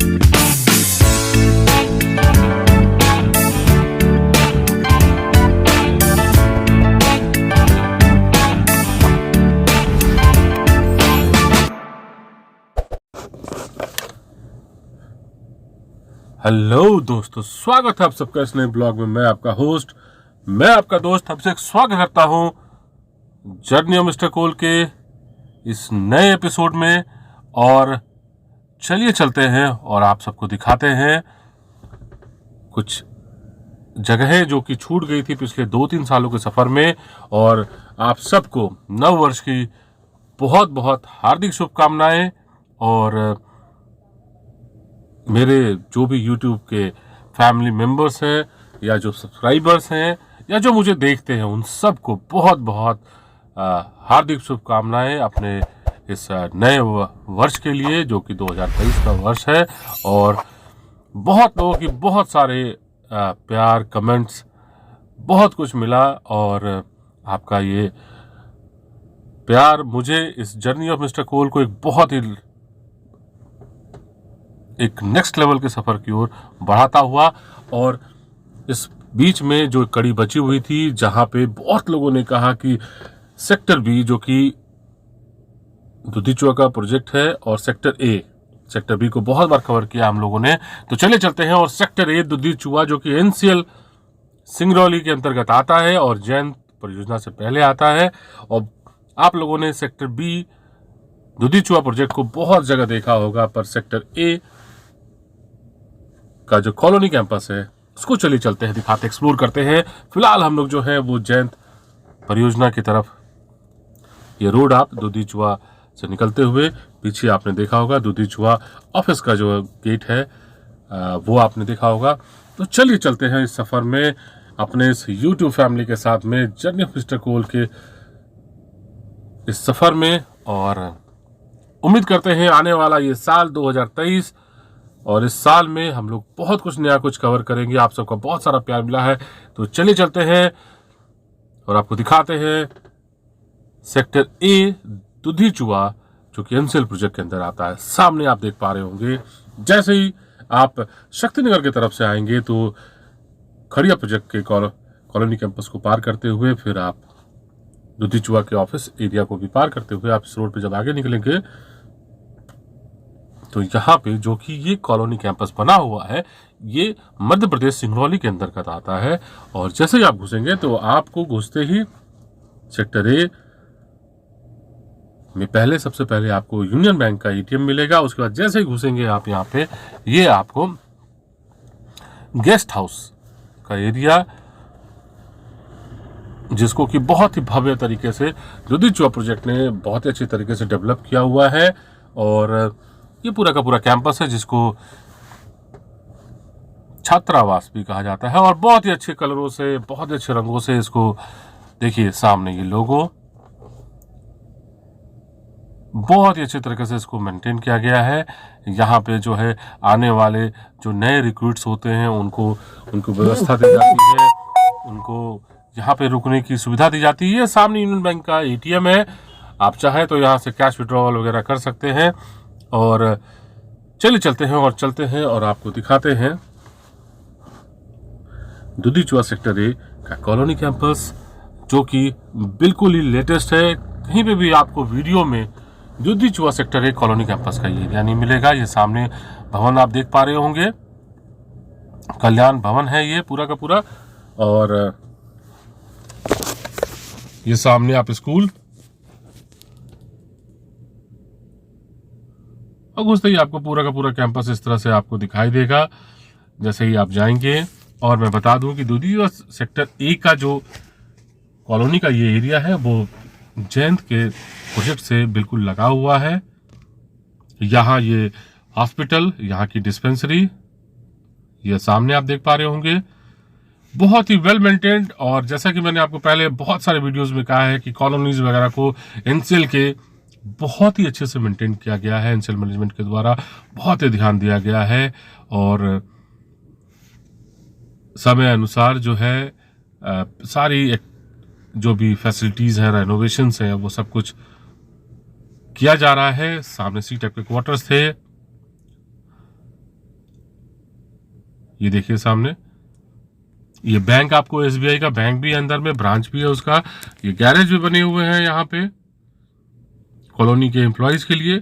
Hello दोस्तों, स्वागत है आप सबका इस नए ब्लॉग में। मैं आपका होस्ट, मैं आपका दोस्त आपसे स्वागत करता हूं जर्नी ऑफ मिस्टर कोल के इस नए एपिसोड में। और चलिए चलते हैं और आप सबको दिखाते हैं कुछ जगहें जो कि छूट गई थी पिछले 2-3 सालों के सफर में। और आप सबको नव वर्ष की बहुत बहुत हार्दिक शुभकामनाएं। और मेरे जो भी YouTube के फैमिली मेंबर्स हैं या जो सब्सक्राइबर्स हैं या जो मुझे देखते हैं, उन सबको बहुत बहुत हार्दिक शुभकामनाएं अपने इस नए वर्ष के लिए, जो कि 2023 का वर्ष है। और बहुत लोगों की बहुत सारे प्यार, कमेंट्स, बहुत कुछ मिला। और आपका ये प्यार मुझे इस जर्नी ऑफ मिस्टर कोल को एक नेक्स्ट लेवल के सफर की ओर बढ़ाता हुआ। और इस बीच में जो कड़ी बची हुई थी, जहां पे बहुत लोगों ने कहा कि सेक्टर बी, जो कि दुधीचुआ का प्रोजेक्ट है, और सेक्टर बी को बहुत बार कवर किया हम लोगों ने। तो चले चलते हैं। और सेक्टर ए दुधीचुआ, जो कि एनसीएल सिंगरौली के अंतर्गत आता है और जैन परियोजना से पहले आता है। और आप लोगों ने सेक्टर बी दुधीचुआ प्रोजेक्ट को बहुत जगह देखा होगा, पर सेक्टर ए का जो कॉलोनी कैंपस है उसको चलिए चलते हैं, दिखाते, एक्सप्लोर करते हैं। फिलहाल हम लोग जो है वो जैन परियोजना की तरफ, ये रोड आप दुधीचुआ से निकलते हुए, पीछे आपने देखा होगा दुधीचुआ ऑफिस का जो गेट है वो आपने देखा होगा। तो चलिए चलते हैं इस सफर में अपने इस YouTube फैमिली के साथ में, जर्नी ऑफ मिस्टर कोल के इस सफर में। और उम्मीद करते हैं आने वाला ये साल 2023, और इस साल में हम लोग बहुत कुछ नया कुछ कवर करेंगे। आप सबका बहुत सारा प्यार मिला है। तो चलिए चलते हैं और आपको दिखाते हैं सेक्टर ए दुधीचुआ, जो कि एनसीएल प्रोजेक्ट के अंदर आता है। सामने आप देख पा रहे होंगे, जैसे ही आप शक्तिनगर की तरफ से आएंगे तो खड़िया प्रोजेक्ट के कॉलोनी कैंपस को पार करते हुए, फिर आप दुधीचुआ के ऑफिस एरिया को भी पार करते हुए आप इस रोड पे जब आगे निकलेंगे तो यहाँ पे जो कि ये कॉलोनी कैंपस बना हुआ है, ये मध्य प्रदेश सिंगरौली के अंतर्गत आता है। और जैसे ही आप घुसेंगे तो आपको घुसते ही सेक्टर ए में सबसे पहले आपको यूनियन बैंक का एटीएम मिलेगा। उसके बाद जैसे ही घुसेंगे आप यहाँ पे, ये आपको गेस्ट हाउस का एरिया, जिसको कि बहुत ही भव्य तरीके से दुधीचुआ प्रोजेक्ट ने बहुत ही अच्छे तरीके से डेवलप किया हुआ है। और ये पूरा का पूरा कैंपस है, जिसको छात्रावास भी कहा जाता है। और बहुत ही अच्छे कलरों से, बहुत ही अच्छे रंगों से इसको देखिए, सामने ये लोगो बहुत ही अच्छे तरीके से इसको मेंटेन किया गया है। यहाँ पे जो है आने वाले जो नए रिक्रूट्स होते हैं उनको व्यवस्था दी जाती है, उनको यहाँ पे रुकने की सुविधा दी जाती है। सामने यूनियन बैंक का एटीएम है, आप चाहे तो यहाँ से कैश विड्रॉवल वगैरह कर सकते हैं। और चलिए चलते हैं और आपको दिखाते हैं दुधीचुआ सेक्टर ए का कॉलोनी कैंपस, जो कि बिल्कुल ही लेटेस्ट है। कहीं पे भी आपको वीडियो में Dudhichua sector A colony campus का ये एरिया नहीं मिलेगा। ये सामने भवन आप देख पा रहे होंगे, कल्याण भवन है ये पूरा का पूरा। और ये सामने आप स्कूल, और घुसते ही आपको पूरा का पूरा कैंपस इस तरह से आपको दिखाई देगा जैसे ही आप जाएंगे। और मैं बता दूं कि दुधीचुआ सेक्टर ए का जो कॉलोनी का ये एरिया है वो जैन के प्रोजेक्ट से बिल्कुल लगा हुआ है। यहाँ ये हॉस्पिटल, यहाँ की डिस्पेंसरी, ये सामने आप देख पा रहे होंगे, बहुत ही वेल मेंटेन्ड। और जैसा कि मैंने आपको पहले बहुत सारे वीडियोस में कहा है कि कॉलोनीज वगैरह को एनसीएल के बहुत ही अच्छे से मेंटेन किया गया है। एनसीएल मैनेजमेंट के द्वारा बहुत ही ध्यान दिया गया है। और समय अनुसार जो है सारी जो भी फैसिलिटीज़ हैं, रेनोवेशंस हैं, वो सब कुछ किया जा रहा है। सामने सी टाइप के क्वार्टर्स थे, ये देखिए सामने, ये बैंक आपको एसबीआई का बैंक भी है, अंदर में ब्रांच भी है उसका। ये गैरेज भी बने हुए हैं यहाँ पे कॉलोनी के एम्प्लॉयज के लिए।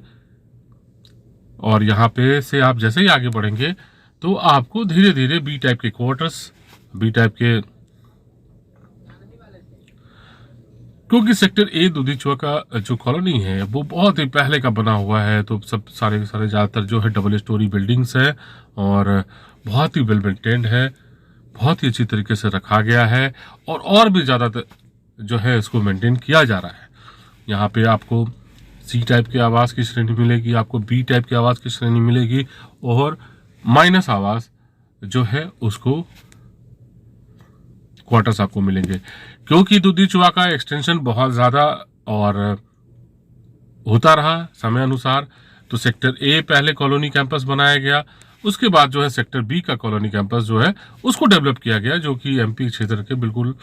और यहाँ पे से आप जैसे ही आगे बढ़ेंगे तो आपको धीरे धीरे बी टाइप के क्वार्टर्स, बी टाइप के, क्योंकि सेक्टर ए दुधीचुआ का जो कॉलोनी है वो बहुत ही पहले का बना हुआ है, तो सब सारे के सारे ज़्यादातर जो है डबल स्टोरी बिल्डिंग्स है और बहुत ही वेल मेंटेन्ड है, बहुत ही अच्छी तरीके से रखा गया है और भी ज़्यादा जो है इसको मेंटेन किया जा रहा है। यहाँ पे आपको सी टाइप के आवास की श्रेणी मिलेगी, आपको बी टाइप के आवास की श्रेणी मिलेगी और माइनस आवास जो है उसको क्वार्टर्स आपको मिलेंगे। क्योंकि दुधीचुआ का एक्सटेंशन बहुत ज़्यादा और होता रहा समय अनुसार, तो सेक्टर ए पहले कॉलोनी कैंपस बनाया गया, उसके बाद जो है सेक्टर बी का कॉलोनी कैंपस जो है उसको डेवलप किया गया, जो कि एमपी क्षेत्र के बिल्कुल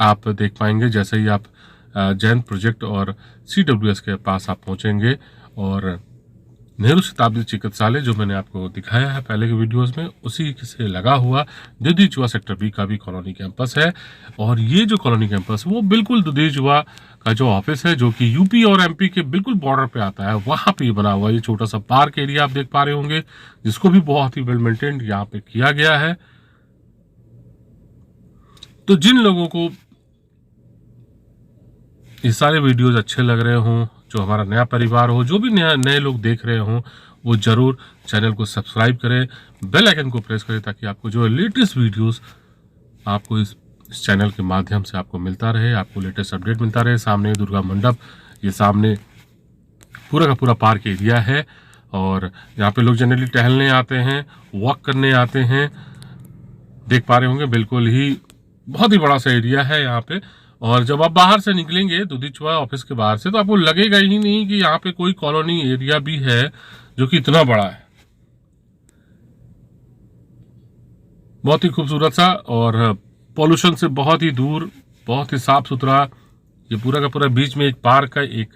आप देख पाएंगे जैसे ही आप जैन प्रोजेक्ट और CWS के पास आप पहुंचेंगे। और नेहरू शताब्दी चिकित्सालय जो मैंने आपको दिखाया है पहले के वीडियोस में, उसी से लगा हुआ दुधीचुआ सेक्टर बी का भी कॉलोनी कैंपस है। और ये जो कॉलोनी कैंपस वो बिल्कुल दुधीचुआ का जो ऑफिस है, जो कि यूपी और एमपी के बिल्कुल बॉर्डर पे आता है, वहां पे बना हुआ ये छोटा सा पार्क एरिया आप देख पा रहे होंगे, जिसको भी बहुत ही वेल मेंटेन्ड यहाँ पे किया गया है। तो जिन लोगों को ये सारे वीडियोज अच्छे लग रहे हों, जो हमारा नया परिवार हो, जो भी नए लोग देख रहे हों, वो ज़रूर चैनल को सब्सक्राइब करें, बेल आइकन को प्रेस करें, ताकि आपको जो लेटेस्ट वीडियोस आपको इस चैनल के माध्यम से आपको मिलता रहे, आपको लेटेस्ट अपडेट मिलता रहे। सामने दुर्गा मंडप, ये सामने पूरा का पूरा पार्क एरिया है और यहाँ पे लोग जनरली टहलने आते हैं, वॉक करने आते हैं, देख पा रहे होंगे बिल्कुल ही बहुत ही बड़ा सा एरिया है यहाँ पे। और जब आप बाहर से निकलेंगे दुधीचुआ ऑफिस के बाहर से, तो आपको लगेगा ही नहीं कि यहाँ पे कोई कॉलोनी एरिया भी है जो कि इतना बड़ा है। बहुत ही खूबसूरत सा और पॉल्यूशन से बहुत ही दूर, बहुत ही साफ सुथरा, ये पूरा का पूरा बीच में एक पार्क का एक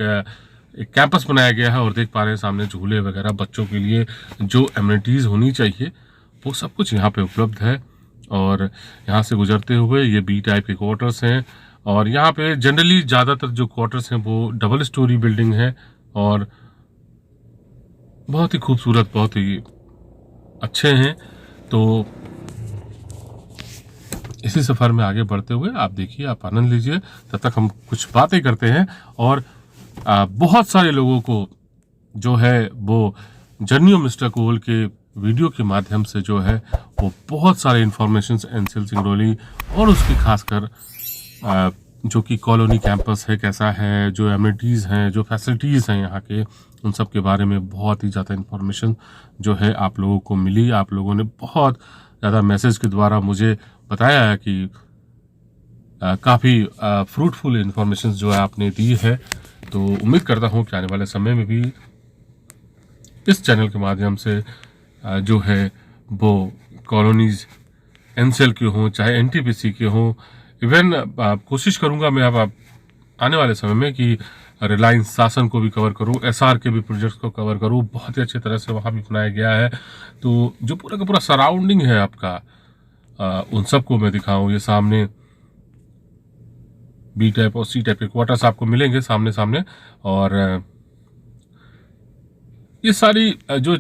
कैंपस बनाया गया है। और देख पा रहे हैं सामने झूले वगैरह, बच्चों के लिए जो एमिनिटीज होनी चाहिए वो सब कुछ यहाँ पे उपलब्ध है। और यहाँ से गुजरते हुए ये बी टाइप के क्वार्टर्स हैं और यहाँ पे जनरली ज़्यादातर जो क्वार्टर्स हैं वो डबल स्टोरी बिल्डिंग है और बहुत ही खूबसूरत, बहुत ही अच्छे हैं। तो इसी सफ़र में आगे बढ़ते हुए आप देखिए, आप आनंद लीजिए, तब तक हम कुछ बातें करते हैं। और बहुत सारे लोगों को जो है वो जर्नी ऑफ मिस्टर कोल के वीडियो के माध्यम से जो है वो बहुत सारे इन्फॉर्मेशन एनसीएल सिंगरौली और उसकी खासकर जो कि कॉलोनी कैंपस है कैसा है, जो एमिनिटीज़ हैं, जो फैसिलिटीज़ हैं यहाँ के, उन सब के बारे में बहुत ही ज़्यादा इन्फॉर्मेशन जो है आप लोगों को मिली। आप लोगों ने बहुत ज़्यादा मैसेज के द्वारा मुझे बताया है कि काफ़ी फ्रूटफुल इन्फॉर्मेशन जो है आपने दी है। तो उम्मीद करता हूँ कि आने वाले समय में भी इस चैनल के माध्यम से जो है वो कॉलोनीज एनसीएल के हों चाहे एनटीपीसी के हों, इवन कोशिश करूंगा मैं अब आने वाले समय में कि रिलायंस शासन को भी कवर करूं, एसआर के भी प्रोजेक्ट्स को कवर करूं, बहुत ही अच्छी तरह से वहाँ भी बनाया गया है। तो जो पूरा का पूरा सराउंडिंग है आपका, उन सबको मैं दिखाऊं। ये सामने बी टाइप और सी टाइप के क्वार्टर्स आपको मिलेंगे सामने सामने। और ये सारी जो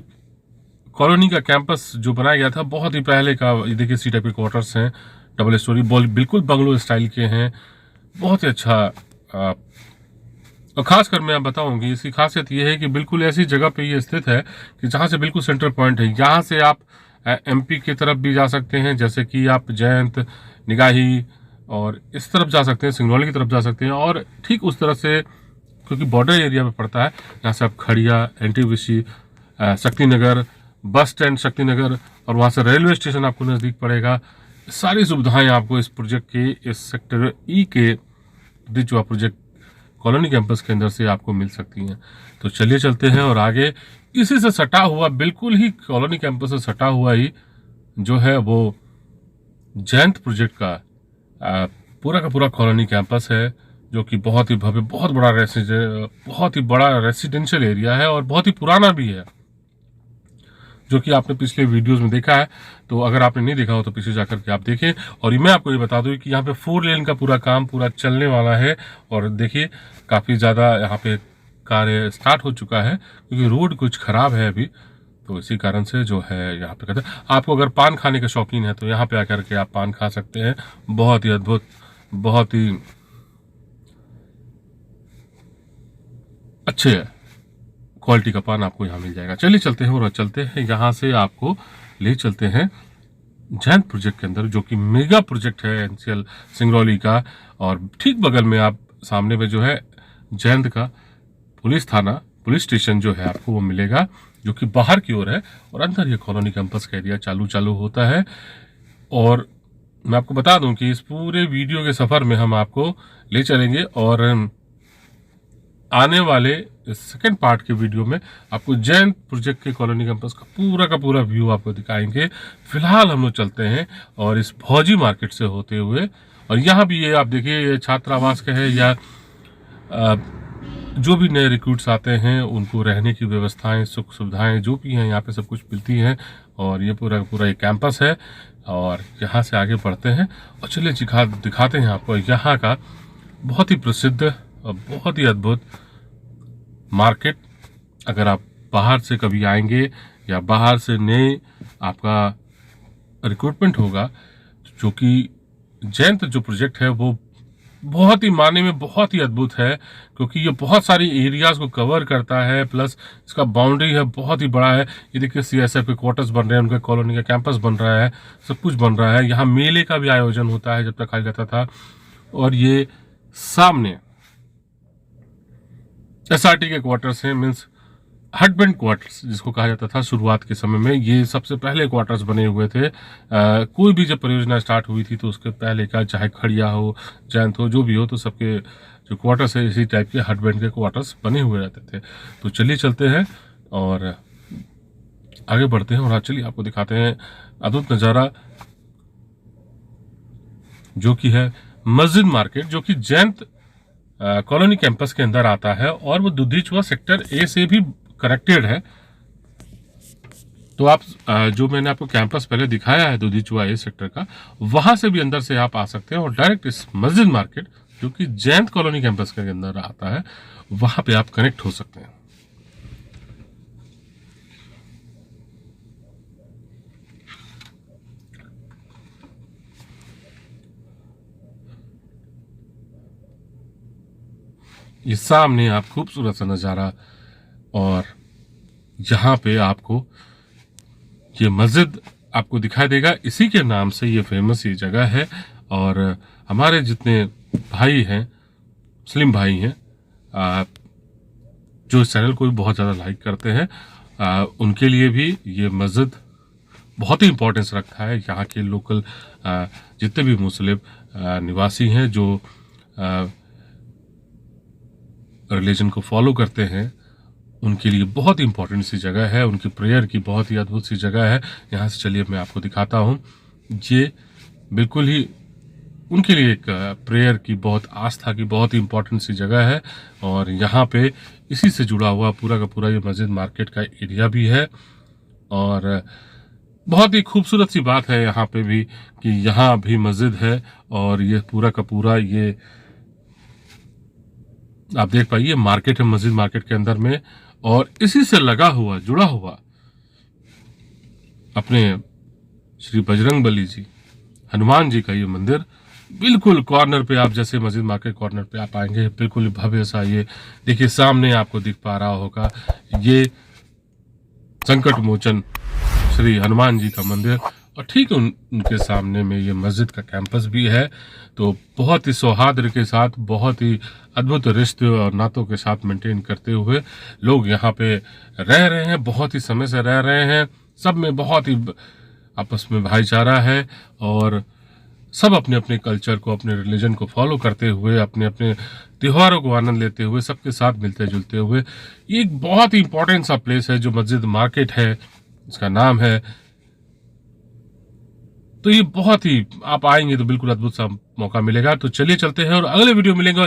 कॉलोनी का कैंपस जो बनाया गया था बहुत ही पहले का, ये देखिए सी टाइप के क्वार्टर्स हैं, डबल स्टोरी, बिल्कुल बंगलो स्टाइल के हैं, बहुत ही अच्छा। और खासकर मैं आप बताऊंगी इसकी खासियत ये है कि बिल्कुल ऐसी जगह पे ये स्थित है कि जहाँ से बिल्कुल सेंटर पॉइंट है। यहाँ से आप एमपी की तरफ भी जा सकते हैं, जैसे कि आप जयंत, निगाही और इस तरफ जा सकते हैं, सिंगरौली की तरफ जा सकते हैं। और ठीक उस तरह से क्योंकि बॉर्डर एरिया में पड़ता है, यहाँ से आप खड़िया, NTPC, Shaktinagar, bus stand Shaktinagar और वहाँ से रेलवे स्टेशन आपको नज़दीक पड़ेगा। सारी सुविधाएं आपको इस प्रोजेक्ट के, इस सेक्टर ई के दुधीचुआ प्रोजेक्ट कॉलोनी कैंपस के अंदर से आपको मिल सकती हैं। तो चलिए चलते हैं और आगे इसी से सटा हुआ, बिल्कुल ही कॉलोनी कैंपस से सटा हुआ ही जो है वो जयंत प्रोजेक्ट का पूरा का पूरा कॉलोनी कैंपस है, जो कि बहुत ही भव्य, बहुत ही बड़ा रेसिडेंशियल एरिया है और बहुत ही पुराना भी है, जो कि आपने पिछले वीडियोस में देखा है। तो अगर आपने नहीं देखा हो तो पीछे जाकर के आप देखें। और मैं आपको ये बता दूं कि यहाँ पे 4 लेन का पूरा काम पूरा चलने वाला है। और देखिए काफ़ी ज़्यादा यहाँ पे कार्य स्टार्ट हो चुका है, क्योंकि रोड कुछ खराब है अभी, तो इसी कारण से जो है यहाँ पे कहते हैं। आपको अगर पान खाने के शौकीन है तो यहाँ पे आकर के आप पान खा सकते हैं। बहुत ही अद्भुत, बहुत ही अच्छे क्वालिटी का पान आपको यहाँ मिल जाएगा। चलिए चलते हैं और चलते हैं यहाँ से आपको ले चलते हैं जयंत प्रोजेक्ट के अंदर, जो कि मेगा प्रोजेक्ट है एनसीएल सिंगरौली का। और ठीक बगल में आप सामने में जो है जयंत का पुलिस थाना, पुलिस स्टेशन जो है आपको वो मिलेगा, जो कि बाहर की ओर है। और अंदर ये कॉलोनी कैंपस का एरिया चालू होता है। और मैं आपको बता दूं कि इस पूरे वीडियो के सफर में हम आपको ले चलेंगे और आने वाले सेकंड पार्ट के वीडियो में आपको जयंत प्रोजेक्ट के कॉलोनी कैंपस का पूरा व्यू आपको दिखाएंगे। फिलहाल हम लोग चलते हैं और इस फौजी मार्केट से होते हुए, और यहाँ भी ये आप देखिए ये छात्रावास का है, या जो भी नए रिक्रूट्स आते हैं उनको रहने की व्यवस्थाएं, सुख सुविधाएं जो भी हैं यहाँ पे सब कुछ मिलती हैं। और ये पूरा एक कैंपस है। और यहाँ से आगे बढ़ते हैं और चलिए दिखाते हैं आपको यहाँ का बहुत ही प्रसिद्ध और बहुत ही अद्भुत मार्केट। अगर आप बाहर से कभी आएंगे या बाहर से नए आपका रिक्रूटमेंट होगा, जो कि जयंत जो प्रोजेक्ट है वो बहुत ही मायने में बहुत ही अद्भुत है, क्योंकि ये बहुत सारी एरियाज को कवर करता है। प्लस इसका बाउंड्री है बहुत ही बड़ा है। ये देखिए सीएसएफ के क्वार्टर्स बन रहे हैं, उनके कॉलोनी का कैंपस बन रहा है, सब कुछ बन रहा है। यहाँ मेले का भी आयोजन होता है जब तक खाया जाता था। और ये सामने एसआरटी के क्वार्टर्स हैं, मीन्स हस्बैंड क्वार्टर्स जिसको कहा जाता था शुरुआत के समय में। ये सबसे पहले क्वार्टर्स बने हुए थे। कोई भी जब परियोजना स्टार्ट हुई थी तो उसके पहले का, चाहे खड़िया हो, जयंत हो, जो भी हो, तो सबके जो क्वार्टर्स है इसी टाइप के हस्बैंड के क्वार्टर्स बने हुए रहते थे। तो चलिए चलते हैं और आगे बढ़ते हैं और चलिए आपको दिखाते हैं अद्भुत नज़ारा, जो कि है मस्जिद मार्केट, जो कि जयंत कॉलोनी कैंपस के अंदर आता है। और वो दुधीचुआ सेक्टर ए से भी कनेक्टेड है। तो आप जो मैंने आपको कैंपस पहले दिखाया है दुधीचुआ ए सेक्टर का, वहां से भी अंदर से आप आ सकते हैं और डायरेक्ट इस मस्जिद मार्केट, जो कि जयंत कॉलोनी कैंपस के अंदर आता है, वहां पे आप कनेक्ट हो सकते हैं। ये सामने आप खूबसूरत सा नज़ारा, और यहाँ पे आपको ये मस्जिद आपको दिखाई देगा। इसी के नाम से ये फेमस ये जगह है। और हमारे जितने भाई हैं, मुस्लिम भाई हैं, जो इस चैनल को भी बहुत ज़्यादा लाइक करते हैं, उनके लिए भी ये मस्जिद बहुत ही इम्पोर्टेंस रखता है। यहाँ के लोकल जितने भी मुस्लिम निवासी हैं जो रिलीजन को फॉलो करते हैं, उनके लिए बहुत ही इंपॉर्टेंट सी जगह है, उनकी प्रेयर की बहुत ही अद्भुत सी जगह है। यहाँ से चलिए मैं आपको दिखाता हूँ। ये बिल्कुल ही उनके लिए एक प्रेयर की, बहुत आस्था की बहुत ही इंपॉर्टेंट सी जगह है। और यहाँ पे इसी से जुड़ा हुआ पूरा का पूरा ये मस्जिद मार्केट का एरिया भी है। और बहुत ही खूबसूरत सी बात है यहाँ पे भी कि यहाँ भी मस्जिद है। और ये पूरा का पूरा ये आप देख पाइए मार्केट है, मस्जिद मार्केट के अंदर में। और इसी से लगा हुआ, जुड़ा हुआ अपने श्री बजरंगबली जी, हनुमान जी का ये मंदिर बिल्कुल कॉर्नर पे, आप जैसे मस्जिद मार्केट कॉर्नर पे आप आएंगे, बिल्कुल भव्य सा ये देखिए सामने आपको दिख पा रहा होगा, ये संकट मोचन श्री हनुमान जी का मंदिर। और ठीक उनके सामने में ये मस्जिद का कैंपस भी है। तो बहुत ही सौहार्द के साथ, बहुत ही अद्भुत रिश्ते और नातों के साथ मेंटेन करते हुए लोग यहाँ पे रह रहे हैं, बहुत ही समय से रह रहे हैं। सब में बहुत ही आपस में भाईचारा है और सब अपने अपने कल्चर को, अपने रिलीजन को फॉलो करते हुए, अपने अपने त्योहारों को आनंद लेते हुए, सबके साथ मिलते जुलते हुए, ये एक बहुत ही इंपॉर्टेंट सा प्लेस है जो मस्जिद मार्केट है, इसका नाम है। तो ये बहुत ही, आप आएंगे तो बिल्कुल अद्भुत सा मौका मिलेगा। तो चलिए चलते हैं और अगले वीडियो मिलेंगे।